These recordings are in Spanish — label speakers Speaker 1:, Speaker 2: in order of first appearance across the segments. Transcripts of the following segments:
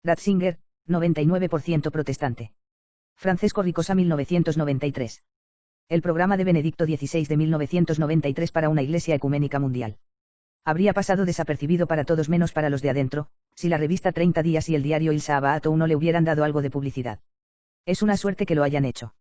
Speaker 1: Ratzinger, 99% protestante. Francesco Ricosa 1993. El programa de Benedicto XVI de 1993 para una Iglesia Ecuménica Mundial. Habría pasado desapercibido para todos menos para los de adentro, si la revista 30 Días y el diario Il Sabato no le hubieran dado algo de publicidad. Es una suerte que lo hayan hecho.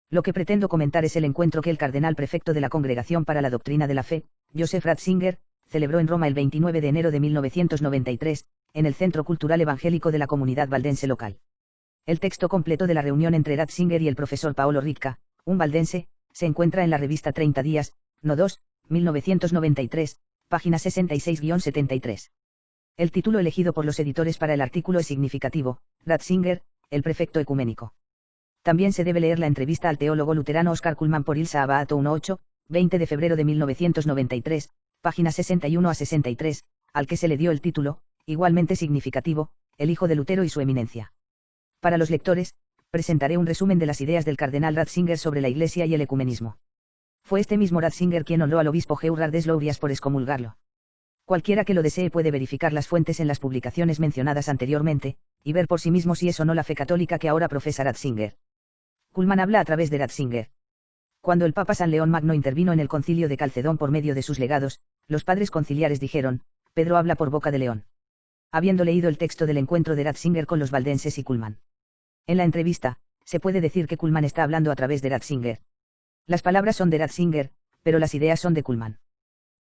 Speaker 1: Lo que pretendo comentar es el encuentro que el cardenal prefecto de la Congregación para la Doctrina de la Fe, Joseph Ratzinger, celebró en Roma el 29 de enero de 1993, en el Centro Cultural Evangélico de la Comunidad Valdense local. El texto completo de la reunión entre Ratzinger y el profesor Paolo Ricca, un valdense, se encuentra en la revista 30 Días, No. 2, 1993, página 66-73. El título elegido por los editores para el artículo es significativo: Ratzinger, el prefecto ecuménico. También se debe leer la entrevista al teólogo luterano Oscar Cullmann por Il Sabato 1.8, 20 de febrero de 1993, páginas 61-63, al que se le dio el título, igualmente significativo, El Hijo de Lutero y su eminencia. Para los lectores, presentaré un resumen de las ideas del cardenal Ratzinger sobre la Iglesia y el ecumenismo. Fue este mismo Ratzinger quien honró al obispo Gerard de Slourias por excomulgarlo. Cualquiera que lo desee puede verificar las fuentes en las publicaciones mencionadas anteriormente, y ver por sí mismo si es o no la fe católica que ahora profesa Ratzinger. Cullmann habla a través de Ratzinger. Cuando el Papa San León Magno intervino en el concilio de Calcedón por medio de sus legados, los padres conciliares dijeron: Pedro habla por boca de León. Habiendo leído el texto del encuentro de Ratzinger con los valdenses y Cullmann. En la entrevista, se puede decir que Cullmann está hablando a través de Ratzinger. Las palabras son de Ratzinger, pero las ideas son de Cullmann.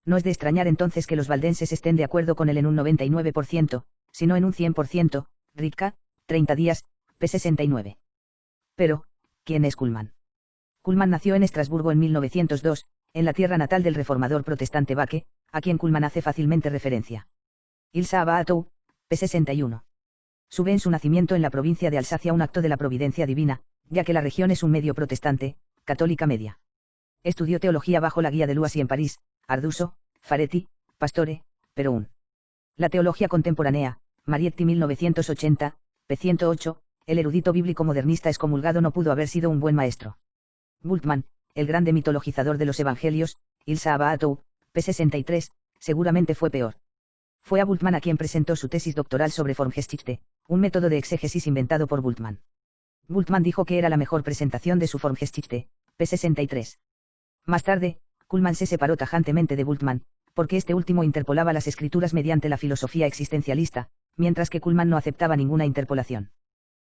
Speaker 1: No es de extrañar entonces que los valdenses estén de acuerdo con él en un 99%, sino en un 100%, Ricca, 30 días, p. 69. Pero, ¿quién es Cullmann? Cullmann nació en Estrasburgo en 1902, en la tierra natal del reformador protestante Backe, a quien Cullmann hace fácilmente referencia. Il Sabato, p. 61. Sube en su nacimiento en la provincia de Alsacia un acto de la providencia divina, ya que la región es un medio protestante, católica media. Estudió teología bajo la guía de Luasi en París, Arduso, Faretti, Pastore, Perón. La teología contemporánea, Marietti 1980, p. 108, el erudito bíblico modernista excomulgado no pudo haber sido un buen maestro. Bultmann, el grande mitologizador de los evangelios, Il Sabato, p. 63, seguramente fue peor. Fue a Bultmann a quien presentó su tesis doctoral sobre Formgeschichte, un método de exégesis inventado por Bultmann. Bultmann dijo que era la mejor presentación de su Formgeschichte, p. 63. Más tarde, Cullmann se separó tajantemente de Bultmann, porque este último interpolaba las escrituras mediante la filosofía existencialista, mientras que Cullmann no aceptaba ninguna interpolación.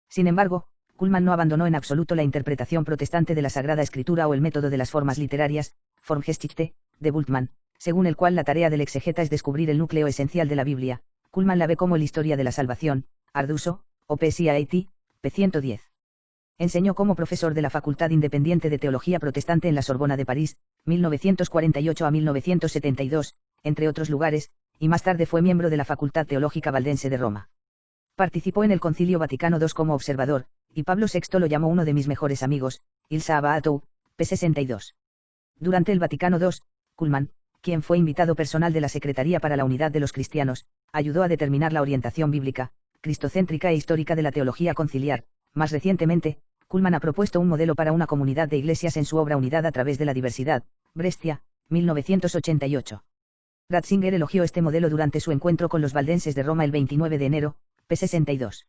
Speaker 1: Sin embargo, Cullmann no abandonó en absoluto la interpretación protestante de la Sagrada Escritura o el método de las formas literarias, Formgeschichte, de Bultmann, según el cual la tarea del exegeta es descubrir el núcleo esencial de la Biblia. Cullmann la ve como el Historia de la Salvación, Arduso, OPSIAT, p. 110. Enseñó como profesor de la Facultad Independiente de Teología Protestante en la Sorbona de París, 1948 a 1972, entre otros lugares, y más tarde fue miembro de la Facultad Teológica Valdense de Roma. Participó en el Concilio Vaticano II como observador, y Pablo VI lo llamó uno de mis mejores amigos, Il Sabato, p. 62. Durante el Vaticano II, Cullmann, quien fue invitado personal de la Secretaría para la Unidad de los Cristianos, ayudó a determinar la orientación bíblica, cristocéntrica e histórica de la teología conciliar. Más recientemente, Cullmann ha propuesto un modelo para una comunidad de iglesias en su obra Unidad a través de la diversidad, Brescia, 1988. Ratzinger elogió este modelo durante su encuentro con los valdenses de Roma el 29 de enero, p. 62.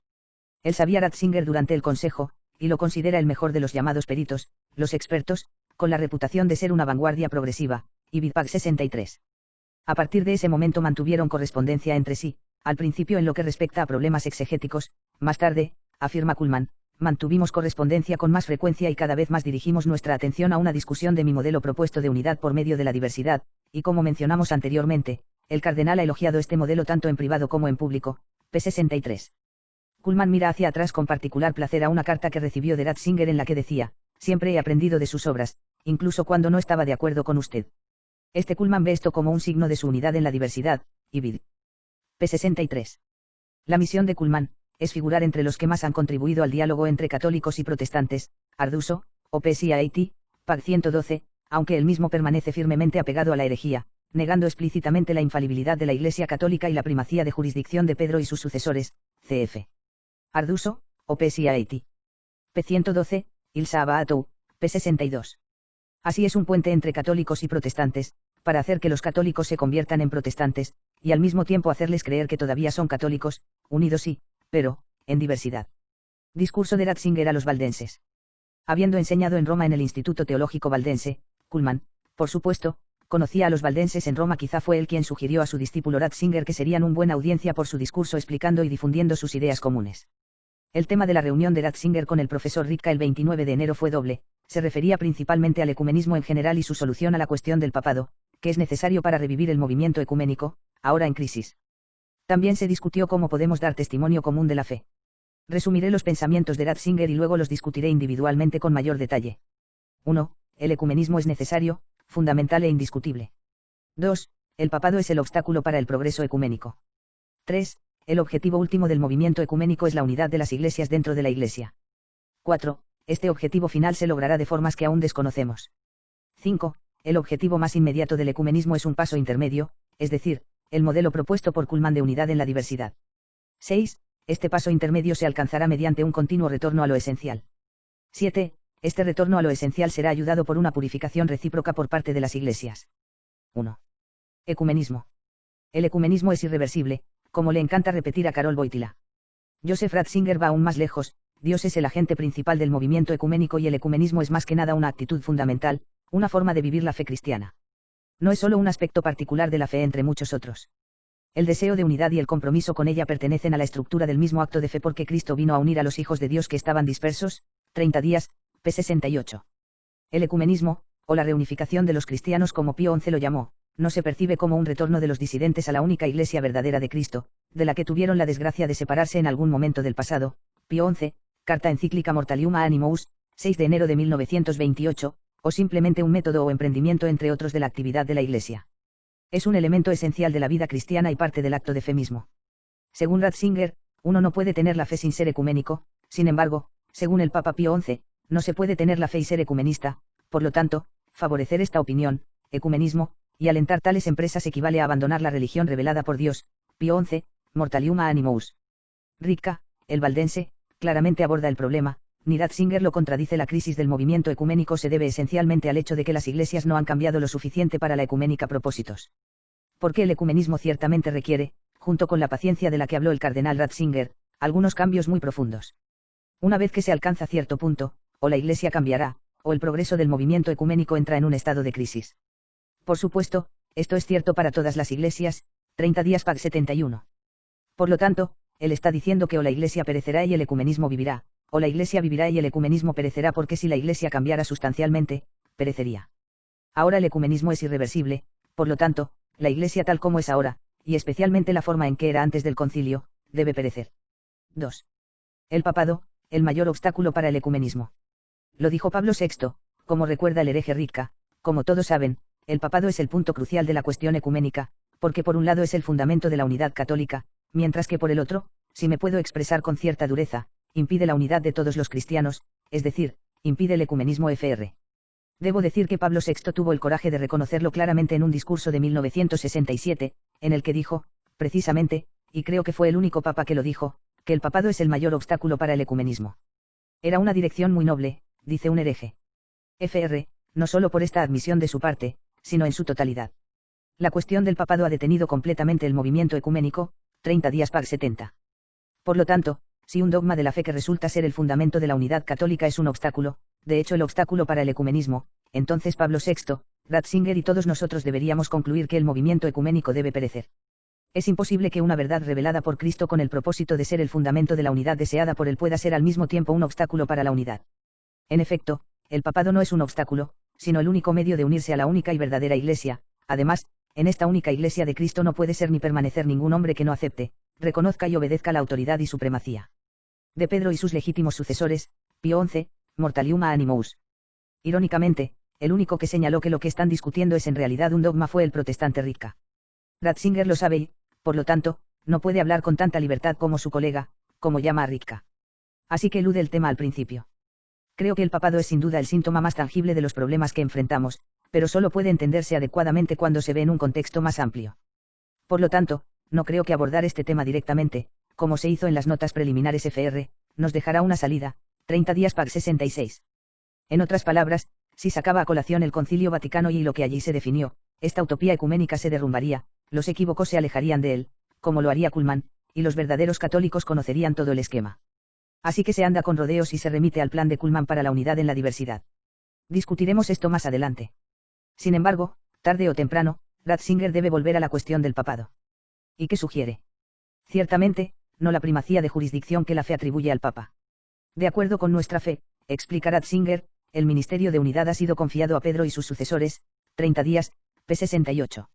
Speaker 1: Él sabía Ratzinger durante el consejo, y lo considera el mejor de los llamados peritos, los expertos, con la reputación de ser una vanguardia progresiva, y Vidpag 63. A partir de ese momento mantuvieron correspondencia entre sí, al principio en lo que respecta a problemas exegéticos, más tarde, afirma Cullmann, mantuvimos correspondencia con más frecuencia y cada vez más dirigimos nuestra atención a una discusión de mi modelo propuesto de unidad por medio de la diversidad, y como mencionamos anteriormente, el cardenal ha elogiado este modelo tanto en privado como en público, p. 63. Cullmann mira hacia atrás con particular placer a una carta que recibió de Ratzinger en la que decía: siempre he aprendido de sus obras, incluso cuando no estaba de acuerdo con usted. Este Cullmann ve esto como un signo de su unidad en la diversidad, y vid. p. 63. La misión de Cullmann es figurar entre los que más han contribuido al diálogo entre católicos y protestantes, Arduso, OPSIAT, Pag 112, aunque él mismo permanece firmemente apegado a la herejía, negando explícitamente la infalibilidad de la Iglesia Católica y la primacía de jurisdicción de Pedro y sus sucesores, cf. Arduso, OPSIAT. p. 112, Il Sabato, p. 62. Así es un puente entre católicos y protestantes, para hacer que los católicos se conviertan en protestantes, y al mismo tiempo hacerles creer que todavía son católicos, unidos sí, pero, en diversidad. Discurso de Ratzinger a los valdenses. Habiendo enseñado en Roma en el Instituto Teológico Valdense, Cullmann, por supuesto, conocía a los valdenses en Roma. Quizá fue él quien sugirió a su discípulo Ratzinger que serían una buena audiencia por su discurso explicando y difundiendo sus ideas comunes. El tema de la reunión de Ratzinger con el profesor Ricca el 29 de enero fue doble, se refería principalmente al ecumenismo en general y su solución a la cuestión del papado, que es necesario para revivir el movimiento ecuménico, ahora en crisis. También se discutió cómo podemos dar testimonio común de la fe. Resumiré los pensamientos de Ratzinger y luego los discutiré individualmente con mayor detalle. 1. El ecumenismo es necesario, fundamental e indiscutible. 2. El papado es el obstáculo para el progreso ecuménico. 3. El objetivo último del movimiento ecuménico es la unidad de las iglesias dentro de la Iglesia. 4. Este objetivo final se logrará de formas que aún desconocemos. 5. El objetivo más inmediato del ecumenismo es un paso intermedio, es decir, el modelo propuesto por Cullmann de unidad en la diversidad. 6. Este paso intermedio se alcanzará mediante un continuo retorno a lo esencial. 7. Este retorno a lo esencial será ayudado por una purificación recíproca por parte de las iglesias. 1. Ecumenismo. El ecumenismo es irreversible, como le encanta repetir a Karol Wojtyła. Joseph Ratzinger va aún más lejos. Dios es el agente principal del movimiento ecuménico y el ecumenismo es más que nada una actitud fundamental, una forma de vivir la fe cristiana. No es solo un aspecto particular de la fe entre muchos otros. El deseo de unidad y el compromiso con ella pertenecen a la estructura del mismo acto de fe porque Cristo vino a unir a los hijos de Dios que estaban dispersos, 30 días, p. 68. El ecumenismo, o la reunificación de los cristianos como Pío XI lo llamó, no se percibe como un retorno de los disidentes a la única iglesia verdadera de Cristo, de la que tuvieron la desgracia de separarse en algún momento del pasado, Pío XI, Carta encíclica Mortalium a Animous, 6 de enero de 1928, o simplemente un método o emprendimiento entre otros de la actividad de la Iglesia. Es un elemento esencial de la vida cristiana y parte del acto de fe mismo. Según Ratzinger, uno no puede tener la fe sin ser ecuménico, sin embargo, según el Papa Pío XI, no se puede tener la fe y ser ecumenista, por lo tanto, favorecer esta opinión, ecumenismo, y alentar tales empresas equivale a abandonar la religión revelada por Dios, Pío XI, Mortalium a Animous. Ricca, el valdense, claramente aborda el problema, ni Ratzinger lo contradice. La crisis del movimiento ecuménico se debe esencialmente al hecho de que las iglesias no han cambiado lo suficiente para la ecuménica propósitos. Porque el ecumenismo ciertamente requiere, junto con la paciencia de la que habló el cardenal Ratzinger, algunos cambios muy profundos. Una vez que se alcanza cierto punto, o la iglesia cambiará, o el progreso del movimiento ecuménico entra en un estado de crisis. Por supuesto, esto es cierto para todas las iglesias, 30 días p. 71. Por lo tanto, él está diciendo que o la iglesia perecerá y el ecumenismo vivirá, o la iglesia vivirá y el ecumenismo perecerá porque si la iglesia cambiara sustancialmente, perecería. Ahora el ecumenismo es irreversible, por lo tanto, la iglesia tal como es ahora, y especialmente la forma en que era antes del concilio, debe perecer. 2. El papado, el mayor obstáculo para el ecumenismo. Lo dijo Pablo VI, como recuerda el hereje Ricca, como todos saben, el papado es el punto crucial de la cuestión ecuménica, porque por un lado es el fundamento de la unidad católica, mientras que por el otro, si me puedo expresar con cierta dureza, impide la unidad de todos los cristianos, es decir, impide el ecumenismo fr. Debo decir que Pablo VI tuvo el coraje de reconocerlo claramente en un discurso de 1967, en el que dijo, precisamente, y creo que fue el único papa que lo dijo, que el papado es el mayor obstáculo para el ecumenismo. Era una dirección muy noble, dice un hereje. Fr. No solo por esta admisión de su parte, sino en su totalidad. La cuestión del papado ha detenido completamente el movimiento ecuménico, 30 días p. 70. Por lo tanto, si un dogma de la fe que resulta ser el fundamento de la unidad católica es un obstáculo, de hecho el obstáculo para el ecumenismo, entonces Pablo VI, Ratzinger y todos nosotros deberíamos concluir que el movimiento ecuménico debe perecer. Es imposible que una verdad revelada por Cristo con el propósito de ser el fundamento de la unidad deseada por él pueda ser al mismo tiempo un obstáculo para la unidad. En efecto, el papado no es un obstáculo, sino el único medio de unirse a la única y verdadera Iglesia. Además, en esta única Iglesia de Cristo no puede ser ni permanecer ningún hombre que no acepte, reconozca y obedezca la autoridad y supremacía de Pedro y sus legítimos sucesores, Pío XI, Mortalium a Animous. Irónicamente, el único que señaló que lo que están discutiendo es en realidad un dogma fue el protestante Ricca. Ratzinger lo sabe y, por lo tanto, no puede hablar con tanta libertad como su colega, como llama a Ricca. Así que elude el tema al principio. Creo que el papado es sin duda el síntoma más tangible de los problemas que enfrentamos, pero solo puede entenderse adecuadamente cuando se ve en un contexto más amplio. Por lo tanto, no creo que abordar este tema directamente, como se hizo en las notas preliminares fr, nos dejará una salida, 30 días p. 66. En otras palabras, si sacaba a colación el Concilio Vaticano y lo que allí se definió, esta utopía ecuménica se derrumbaría, los equívocos se alejarían de él, como lo haría Cullmann, y los verdaderos católicos conocerían todo el esquema. Así que se anda con rodeos y se remite al plan de Cullmann para la unidad en la diversidad. Discutiremos esto más adelante. Sin embargo, tarde o temprano, Ratzinger debe volver a la cuestión del papado. ¿Y qué sugiere? Ciertamente, no la primacía de jurisdicción que la fe atribuye al Papa. De acuerdo con nuestra fe, explica Ratzinger, el ministerio de unidad ha sido confiado a Pedro y sus sucesores, 30 días, p. 68.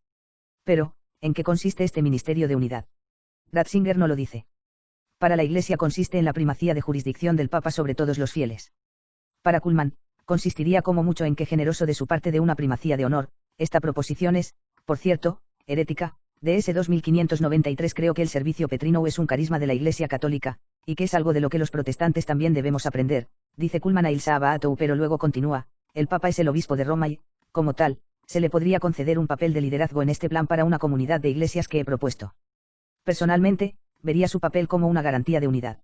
Speaker 1: Pero, ¿en qué consiste este ministerio de unidad? Ratzinger no lo dice. Para la Iglesia consiste en la primacía de jurisdicción del Papa sobre todos los fieles. Para Cullmann, consistiría como mucho en que generoso de su parte de una primacía de honor. Esta proposición es, por cierto, herética. DS 2593. Creo que el servicio petrino es un carisma de la Iglesia Católica, y que es algo de lo que los protestantes también debemos aprender, dice Cullmann a Ilsa Abaatou, pero luego continúa, el Papa es el obispo de Roma y, como tal, se le podría conceder un papel de liderazgo en este plan para una comunidad de iglesias que he propuesto. Personalmente, vería su papel como una garantía de unidad.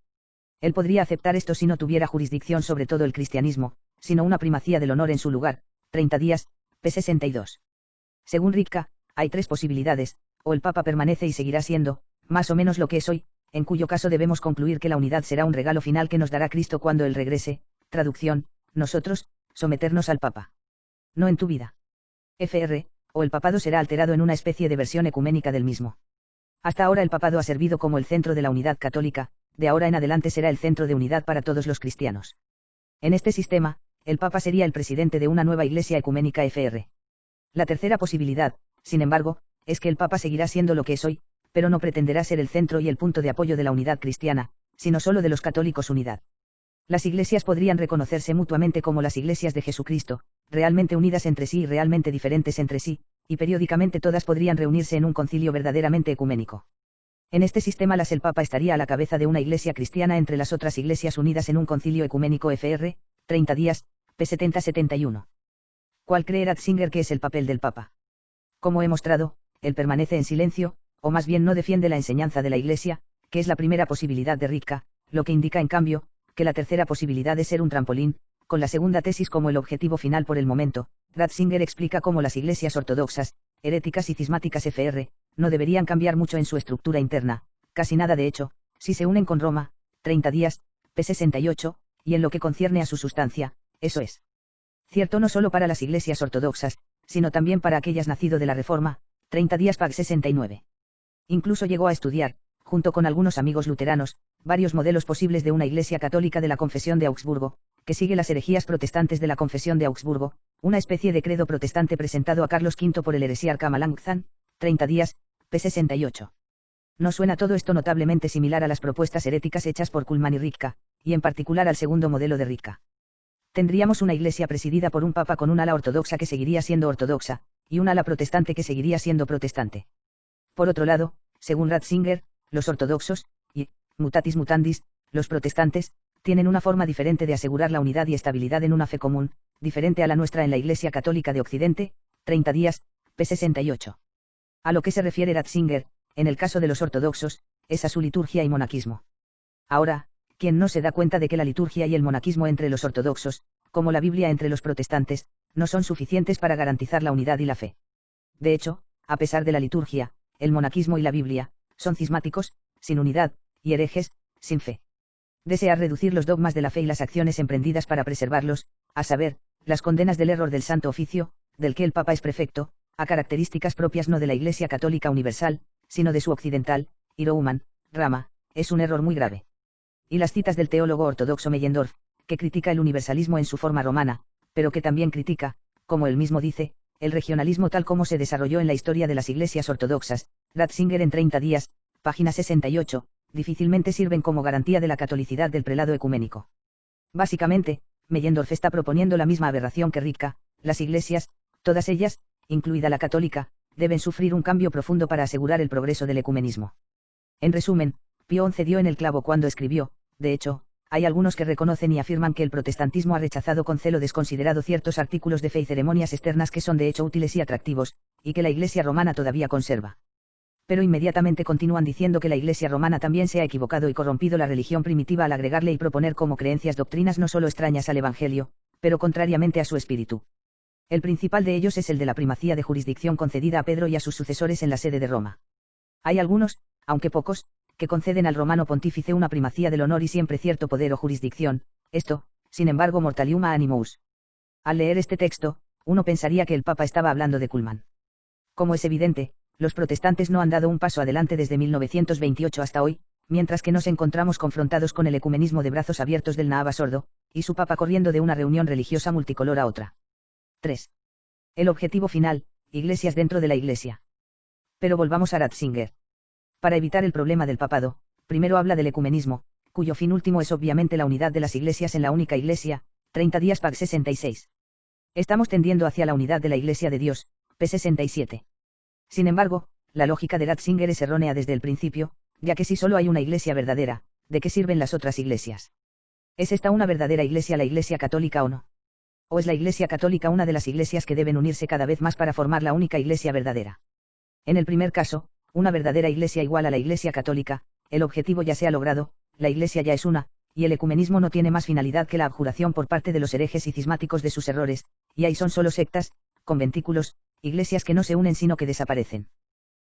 Speaker 1: Él podría aceptar esto si no tuviera jurisdicción sobre todo el cristianismo, sino una primacía del honor en su lugar, 30 días, p. 62. Según Ricca, hay tres posibilidades, o el Papa permanece y seguirá siendo, más o menos lo que es hoy, en cuyo caso debemos concluir que la unidad será un regalo final que nos dará Cristo cuando Él regrese, traducción, nosotros, someternos al Papa. No en tu vida. Fr, o el papado será alterado en una especie de versión ecuménica del mismo. Hasta ahora el papado ha servido como el centro de la unidad católica, de ahora en adelante será el centro de unidad para todos los cristianos. En este sistema, el Papa sería el presidente de una nueva iglesia ecuménica Fr. La tercera posibilidad, sin embargo, es que el Papa seguirá siendo lo que es hoy, pero no pretenderá ser el centro y el punto de apoyo de la unidad cristiana, sino solo de los católicos unidad. Las iglesias podrían reconocerse mutuamente como las iglesias de Jesucristo, realmente unidas entre sí y realmente diferentes entre sí, y periódicamente todas podrían reunirse en un concilio verdaderamente ecuménico. En este sistema el Papa estaría a la cabeza de una iglesia cristiana entre las otras iglesias unidas en un concilio ecuménico Fr. 30 días, p. 70-71. ¿Cuál cree Ratzinger que es el papel del Papa? Como he mostrado, él permanece en silencio, o más bien no defiende la enseñanza de la Iglesia, que es la primera posibilidad de Ricca, lo que indica en cambio, que la tercera posibilidad es ser un trampolín, con la segunda tesis como el objetivo final por el momento. Ratzinger explica cómo las iglesias ortodoxas, heréticas y cismáticas Fr. no deberían cambiar mucho en su estructura interna, casi nada de hecho, si se unen con Roma, 30 días, p. 68, y en lo que concierne a su sustancia, eso es cierto no solo para las iglesias ortodoxas, sino también para aquellas nacido de la Reforma, 30 días p. 69. Incluso llegó a estudiar, junto con algunos amigos luteranos, varios modelos posibles de una iglesia católica de la confesión de Augsburgo, que sigue las herejías protestantes de la confesión de Augsburgo, una especie de credo protestante presentado a Carlos V por el heresiarca Melanchthon, 30 días, p. 68. No suena todo esto notablemente similar a las propuestas heréticas hechas por Cullmann y Ricca, y en particular al segundo modelo de Ricca. Tendríamos una iglesia presidida por un papa con un ala ortodoxa que seguiría siendo ortodoxa, y un ala protestante que seguiría siendo protestante. Por otro lado, según Ratzinger, los ortodoxos, y, mutatis mutandis, los protestantes, tienen una forma diferente de asegurar la unidad y estabilidad en una fe común, diferente a la nuestra en la Iglesia Católica de Occidente, 30 días, p. 68. A lo que se refiere Ratzinger, en el caso de los ortodoxos, es a su liturgia y monaquismo. Ahora, ¿quién no se da cuenta de que la liturgia y el monaquismo entre los ortodoxos, como la Biblia entre los protestantes, no son suficientes para garantizar la unidad y la fe? De hecho, a pesar de la liturgia, el monaquismo y la Biblia, son cismáticos, sin unidad, y herejes, sin fe. Desea reducir los dogmas de la fe y las acciones emprendidas para preservarlos, a saber, las condenas del error del Santo Oficio, del que el Papa es prefecto, a características propias no de la Iglesia Católica Universal, sino de su occidental, Irouman, rama, es un error muy grave. Y las citas del teólogo ortodoxo Meyendorff, que critica el universalismo en su forma romana, pero que también critica, como él mismo dice, el regionalismo tal como se desarrolló en la historia de las iglesias ortodoxas. Ratzinger en 30 días, página 68, difícilmente sirven como garantía de la catolicidad del prelado ecuménico. Básicamente, Meyendorff está proponiendo la misma aberración que Ricca: las iglesias, todas ellas, incluida la católica, deben sufrir un cambio profundo para asegurar el progreso del ecumenismo. En resumen, Pío XI dio en el clavo cuando escribió: de hecho, hay algunos que reconocen y afirman que el protestantismo ha rechazado con celo desconsiderado ciertos artículos de fe y ceremonias externas que son de hecho útiles y atractivos, y que la Iglesia romana todavía conserva. Pero inmediatamente continúan diciendo que la Iglesia romana también se ha equivocado y corrompido la religión primitiva al agregarle y proponer como creencias doctrinas no solo extrañas al Evangelio, pero contrariamente a su espíritu. El principal de ellos es el de la primacía de jurisdicción concedida a Pedro y a sus sucesores en la sede de Roma. Hay algunos, aunque pocos, que conceden al romano pontífice una primacía del honor y siempre cierto poder o jurisdicción, esto, sin embargo, mortalium a animus. Al leer este texto, uno pensaría que el Papa estaba hablando de Cullmann. Como es evidente, los protestantes no han dado un paso adelante desde 1928 hasta hoy, mientras que nos encontramos confrontados con el ecumenismo de brazos abiertos del Naaba sordo, y su Papa corriendo de una reunión religiosa multicolor a otra. 3. El objetivo final, iglesias dentro de la Iglesia. Pero volvamos a Ratzinger. Para evitar el problema del papado, primero habla del ecumenismo, cuyo fin último es obviamente la unidad de las iglesias en la única Iglesia, 30 días pag 66. Estamos tendiendo hacia la unidad de la Iglesia de Dios, p 67. Sin embargo, la lógica de Ratzinger es errónea desde el principio, ya que si solo hay una Iglesia verdadera, ¿de qué sirven las otras iglesias? ¿Es esta una verdadera Iglesia, la Iglesia católica o no? ¿O es la Iglesia católica una de las iglesias que deben unirse cada vez más para formar la única Iglesia verdadera? En el primer caso, una verdadera Iglesia igual a la Iglesia católica, el objetivo ya se ha logrado, la Iglesia ya es una, y el ecumenismo no tiene más finalidad que la abjuración por parte de los herejes y cismáticos de sus errores, y ahí son solo sectas, conventículos, iglesias que no se unen sino que desaparecen.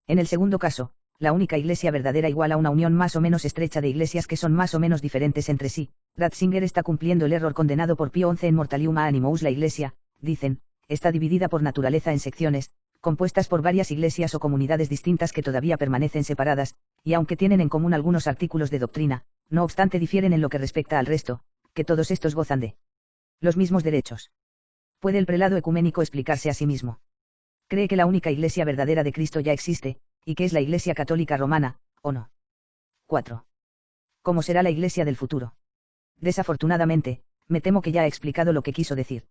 Speaker 1: En el segundo caso, la única Iglesia verdadera igual a una unión más o menos estrecha de iglesias que son más o menos diferentes entre sí. Ratzinger está cumpliendo el error condenado por Pío XI en Mortalium a Animus. La Iglesia, dicen, está dividida por naturaleza en secciones, compuestas por varias iglesias o comunidades distintas que todavía permanecen separadas, y aunque tienen en común algunos artículos de doctrina, no obstante difieren en lo que respecta al resto, que todos estos gozan de los mismos derechos. ¿Puede el prelado ecuménico explicarse a sí mismo? ¿Cree que la única Iglesia verdadera de Cristo ya existe, y que es la Iglesia católica romana, o no? 4. ¿Cómo será la Iglesia del futuro? Desafortunadamente, me temo que ya he explicado lo que quiso decir.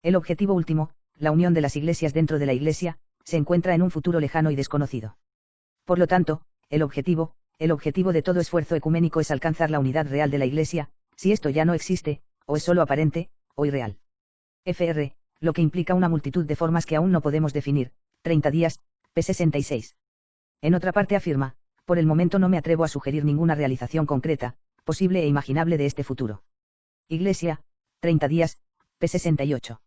Speaker 1: El objetivo último, la unión de las iglesias dentro de la Iglesia, se encuentra en un futuro lejano y desconocido. Por lo tanto, el objetivo de todo esfuerzo ecuménico es alcanzar la unidad real de la Iglesia, si esto ya no existe, o es solo aparente, o irreal. Fr, lo que implica una multitud de formas que aún no podemos definir, 30 días, p 66. En otra parte afirma, por el momento no me atrevo a sugerir ninguna realización concreta, posible e imaginable de este futuro. Iglesia, 30 días, p 68.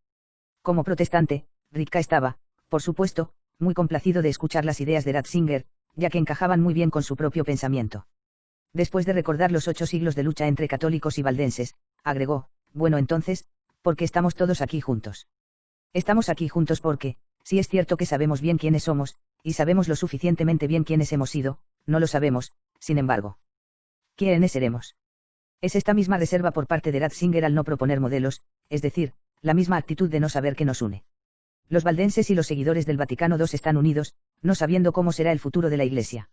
Speaker 1: Como protestante, Ritka estaba, por supuesto, muy complacido de escuchar las ideas de Ratzinger, ya que encajaban muy bien con su propio pensamiento. Después de recordar los 8 siglos de lucha entre católicos y valdenses, agregó, bueno entonces, ¿por qué estamos todos aquí juntos? Estamos aquí juntos porque, si es cierto que sabemos bien quiénes somos, y sabemos lo suficientemente bien quiénes hemos sido, no lo sabemos, sin embargo. ¿Quiénes seremos? Es esta misma reserva por parte de Ratzinger al no proponer modelos, es decir, la misma actitud de no saber qué nos une. Los valdenses y los seguidores del Vaticano II están unidos, no sabiendo cómo será el futuro de la Iglesia.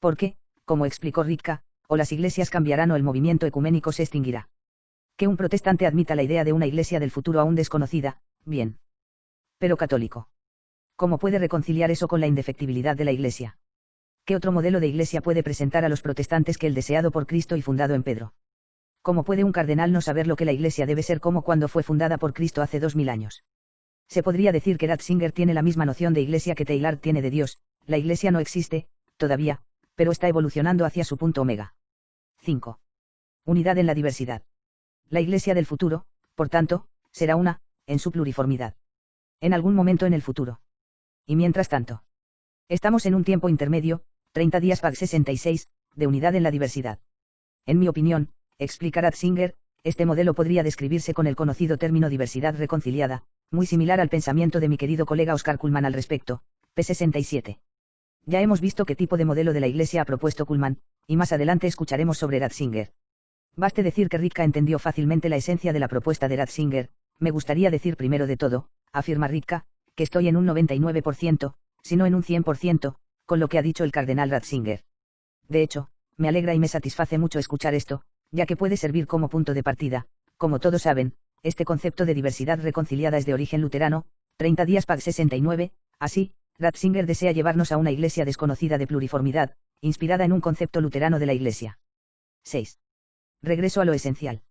Speaker 1: Porque, como explicó Ritka, o las iglesias cambiarán o el movimiento ecuménico se extinguirá. Que un protestante admita la idea de una Iglesia del futuro aún desconocida, bien. Pero católico. ¿Cómo puede reconciliar eso con la indefectibilidad de la Iglesia? ¿Qué otro modelo de Iglesia puede presentar a los protestantes que el deseado por Cristo y fundado en Pedro? ¿Cómo puede un cardenal no saber lo que la Iglesia debe ser como cuando fue fundada por Cristo hace 2000 años? Se podría decir que Ratzinger tiene la misma noción de Iglesia que Teilhard tiene de Dios, la Iglesia no existe, todavía, pero está evolucionando hacia su punto omega. 5. Unidad en la diversidad. La Iglesia del futuro, por tanto, será una, en su pluriformidad. En algún momento en el futuro. Y mientras tanto. Estamos en un tiempo intermedio, 30 días pag 66, de unidad en la diversidad. En mi opinión, explica Ratzinger, este modelo podría describirse con el conocido término diversidad reconciliada, muy similar al pensamiento de mi querido colega Oscar Cullmann al respecto, p 67. Ya hemos visto qué tipo de modelo de la Iglesia ha propuesto Cullmann, y más adelante escucharemos sobre Ratzinger. Baste decir que Ritka entendió fácilmente la esencia de la propuesta de Ratzinger. Me gustaría decir primero de todo, afirma Ritka, que estoy en un 99%, si no en un 100%, con lo que ha dicho el cardenal Ratzinger. De hecho, me alegra y me satisface mucho escuchar esto, ya que puede servir como punto de partida. Como todos saben, este concepto de diversidad reconciliada es de origen luterano, 30 días pag 69, así, Ratzinger desea llevarnos a una Iglesia desconocida de pluriformidad, inspirada en un concepto luterano de la Iglesia. 6. Regreso a lo esencial.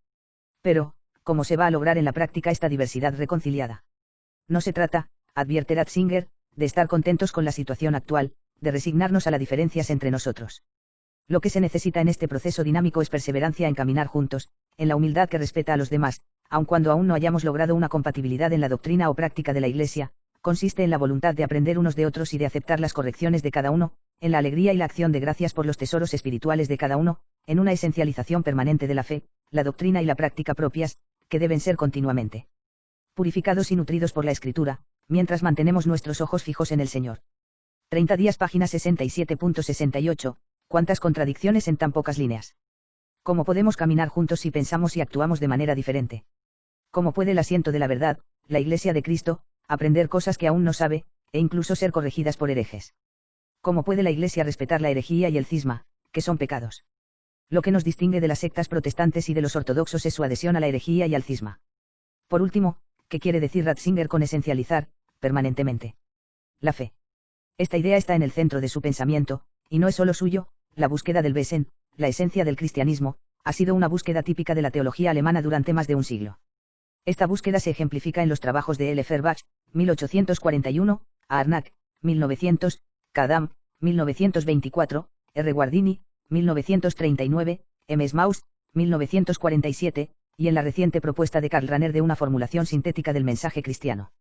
Speaker 1: Pero, ¿cómo se va a lograr en la práctica esta diversidad reconciliada? No se trata, advierte Ratzinger, de estar contentos con la situación actual, de resignarnos a las diferencias entre nosotros. Lo que se necesita en este proceso dinámico es perseverancia en caminar juntos, en la humildad que respeta a los demás, aun cuando aún no hayamos logrado una compatibilidad en la doctrina o práctica de la Iglesia, consiste en la voluntad de aprender unos de otros y de aceptar las correcciones de cada uno, en la alegría y la acción de gracias por los tesoros espirituales de cada uno, en una esencialización permanente de la fe, la doctrina y la práctica propias, que deben ser continuamente purificados y nutridos por la Escritura, mientras mantenemos nuestros ojos fijos en el Señor. 30 días, página 67.68, ¿cuántas contradicciones en tan pocas líneas? ¿Cómo podemos caminar juntos si pensamos y actuamos de manera diferente? ¿Cómo puede el asiento de la verdad, la Iglesia de Cristo, aprender cosas que aún no sabe, e incluso ser corregidas por herejes? ¿Cómo puede la Iglesia respetar la herejía y el cisma, que son pecados? Lo que nos distingue de las sectas protestantes y de los ortodoxos es su adhesión a la herejía y al cisma. Por último, ¿qué quiere decir Ratzinger con esencializar, permanentemente? La fe. Esta idea está en el centro de su pensamiento, y no es solo suyo. La búsqueda del Wesen, la esencia del cristianismo, ha sido una búsqueda típica de la teología alemana durante más de un siglo. Esta búsqueda se ejemplifica en los trabajos de L. Feuerbach, 1841, A. Arnach, 1900, Kadam, 1924, R. Guardini, 1939, M. Smaus, 1947, y en la reciente propuesta de Karl Rahner de una formulación sintética del mensaje cristiano.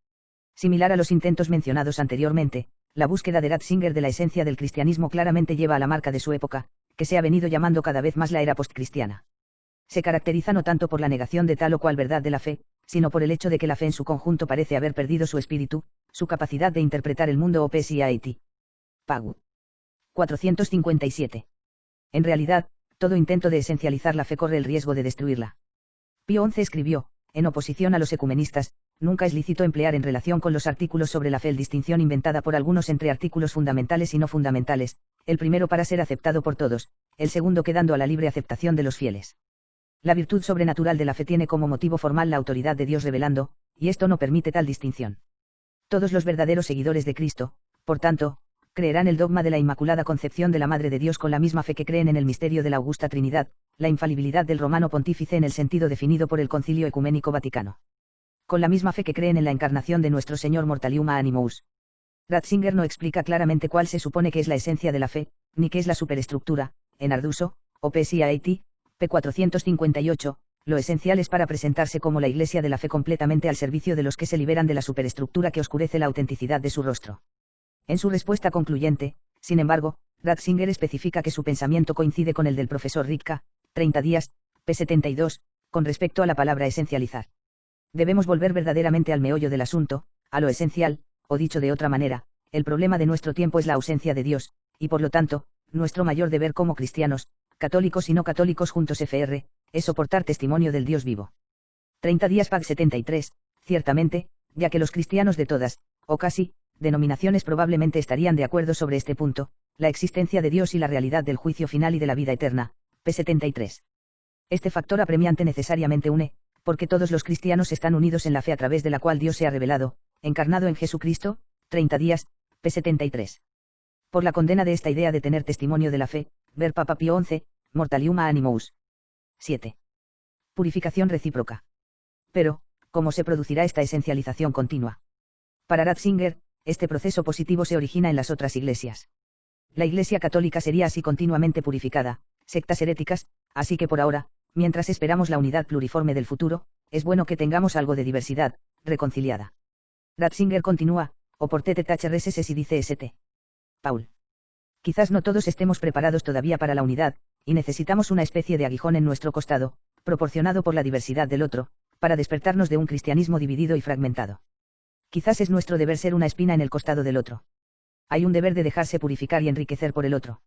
Speaker 1: Similar a los intentos mencionados anteriormente, la búsqueda de Ratzinger de la esencia del cristianismo claramente lleva a la marca de su época, que se ha venido llamando cada vez más la era postcristiana. Se caracteriza no tanto por la negación de tal o cual verdad de la fe, sino por el hecho de que la fe en su conjunto parece haber perdido su espíritu, su capacidad de interpretar el mundo OPSIAT. Pagu. 457. En realidad, todo intento de esencializar la fe corre el riesgo de destruirla. Pío XI escribió, en oposición a los ecumenistas, nunca es lícito emplear en relación con los artículos sobre la fe el distinción inventada por algunos entre artículos fundamentales y no fundamentales, el primero para ser aceptado por todos, el segundo quedando a la libre aceptación de los fieles. La virtud sobrenatural de la fe tiene como motivo formal la autoridad de Dios revelando, y esto no permite tal distinción. Todos los verdaderos seguidores de Cristo, por tanto, creerán el dogma de la Inmaculada Concepción de la Madre de Dios con la misma fe que creen en el misterio de la Augusta Trinidad, la infalibilidad del Romano Pontífice en el sentido definido por el Concilio Ecuménico Vaticano. Con la misma fe que creen en la encarnación de nuestro Señor Mortalium Animus. Ratzinger no explica claramente cuál se supone que es la esencia de la fe, ni qué es la superestructura, en Arduso, OPSIAT, p. 458, lo esencial es para presentarse como la Iglesia de la fe completamente al servicio de los que se liberan de la superestructura que oscurece la autenticidad de su rostro. En su respuesta concluyente, sin embargo, Ratzinger especifica que su pensamiento coincide con el del profesor Ritka, 30 días, p. 72, con respecto a la palabra esencializar. Debemos volver verdaderamente al meollo del asunto, a lo esencial, o dicho de otra manera, el problema de nuestro tiempo es la ausencia de Dios, y por lo tanto, nuestro mayor deber como cristianos, católicos y no católicos juntos fr, es soportar testimonio del Dios vivo. 30 días pag 73, ciertamente, ya que los cristianos de todas, o casi, denominaciones probablemente estarían de acuerdo sobre este punto, la existencia de Dios y la realidad del juicio final y de la vida eterna, p. 73. Este factor apremiante necesariamente une, porque todos los cristianos están unidos en la fe a través de la cual Dios se ha revelado, encarnado en Jesucristo, 30 días, p. 73. Por la condena de esta idea de tener testimonio de la fe, ver Papa Pío XI, Mortalium Animus. 7. Purificación recíproca. Pero, ¿cómo se producirá esta esencialización continua? Para Ratzinger, este proceso positivo se origina en las otras iglesias. La Iglesia católica sería así continuamente purificada, sectas heréticas, así que por ahora, mientras esperamos la unidad pluriforme del futuro, es bueno que tengamos algo de diversidad, reconciliada. Ratzinger continúa, o por Tete Tacherreses y dice St. Paul. Quizás no todos estemos preparados todavía para la unidad, y necesitamos una especie de aguijón en nuestro costado, proporcionado por la diversidad del otro, para despertarnos de un cristianismo dividido y fragmentado. Quizás es nuestro deber ser una espina en el costado del otro. Hay un deber de dejarse purificar y enriquecer por el otro.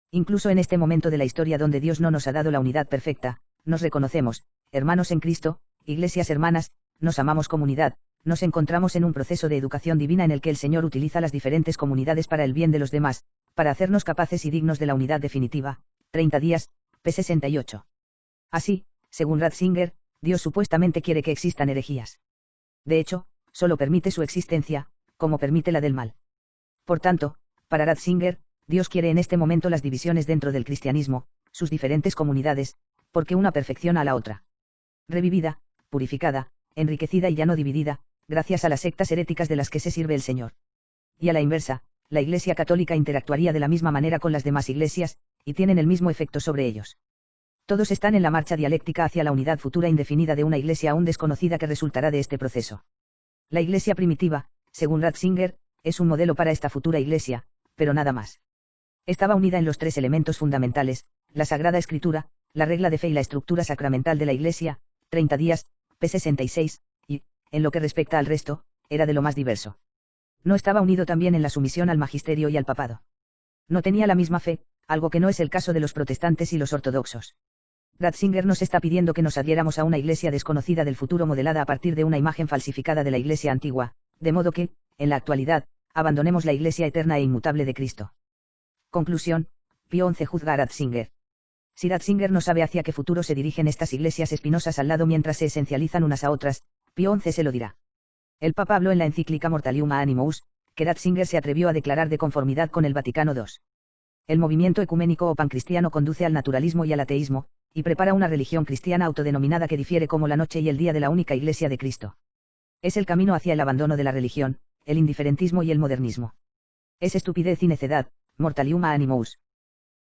Speaker 1: Incluso en este momento de la historia donde Dios no nos ha dado la unidad perfecta, nos reconocemos, hermanos en Cristo, iglesias hermanas, nos amamos comunidad, nos encontramos en un proceso de educación divina en el que el Señor utiliza las diferentes comunidades para el bien de los demás, para hacernos capaces y dignos de la unidad definitiva. 30 días, p. 68. Así, según Ratzinger, Dios supuestamente quiere que existan herejías. De hecho, solo permite su existencia, como permite la del mal. Por tanto, para Ratzinger, Dios quiere en este momento las divisiones dentro del cristianismo, sus diferentes comunidades, porque una perfecciona a la otra. Revivida, purificada, enriquecida y ya no dividida, gracias a las sectas heréticas de las que se sirve el Señor. Y a la inversa, la Iglesia católica interactuaría de la misma manera con las demás iglesias, y tienen el mismo efecto sobre ellos. Todos están en la marcha dialéctica hacia la unidad futura indefinida de una iglesia aún desconocida que resultará de este proceso. La iglesia primitiva, según Ratzinger, es un modelo para esta futura iglesia, pero nada más. Estaba unida en los tres elementos fundamentales, la Sagrada Escritura, la regla de fe y la estructura sacramental de la Iglesia, 30 días, p. 66, y, en lo que respecta al resto, era de lo más diverso. No estaba unido también en la sumisión al magisterio y al papado. No tenía la misma fe, algo que no es el caso de los protestantes y los ortodoxos. Ratzinger nos está pidiendo que nos adhiéramos a una iglesia desconocida del futuro modelada a partir de una imagen falsificada de la iglesia antigua, de modo que, en la actualidad, abandonemos la iglesia eterna e inmutable de Cristo. Conclusión, Pío XI juzga a Ratzinger. Si Ratzinger no sabe hacia qué futuro se dirigen estas iglesias espinosas al lado mientras se esencializan unas a otras, Pío XI se lo dirá. El Papa habló en la encíclica Mortalium Animus, que Ratzinger se atrevió a declarar de conformidad con el Vaticano II. El movimiento ecuménico o pancristiano conduce al naturalismo y al ateísmo, y prepara una religión cristiana autodenominada que difiere como la noche y el día de la única Iglesia de Cristo. Es el camino hacia el abandono de la religión, el indiferentismo y el modernismo. Es estupidez y necedad, Mortalium Animus.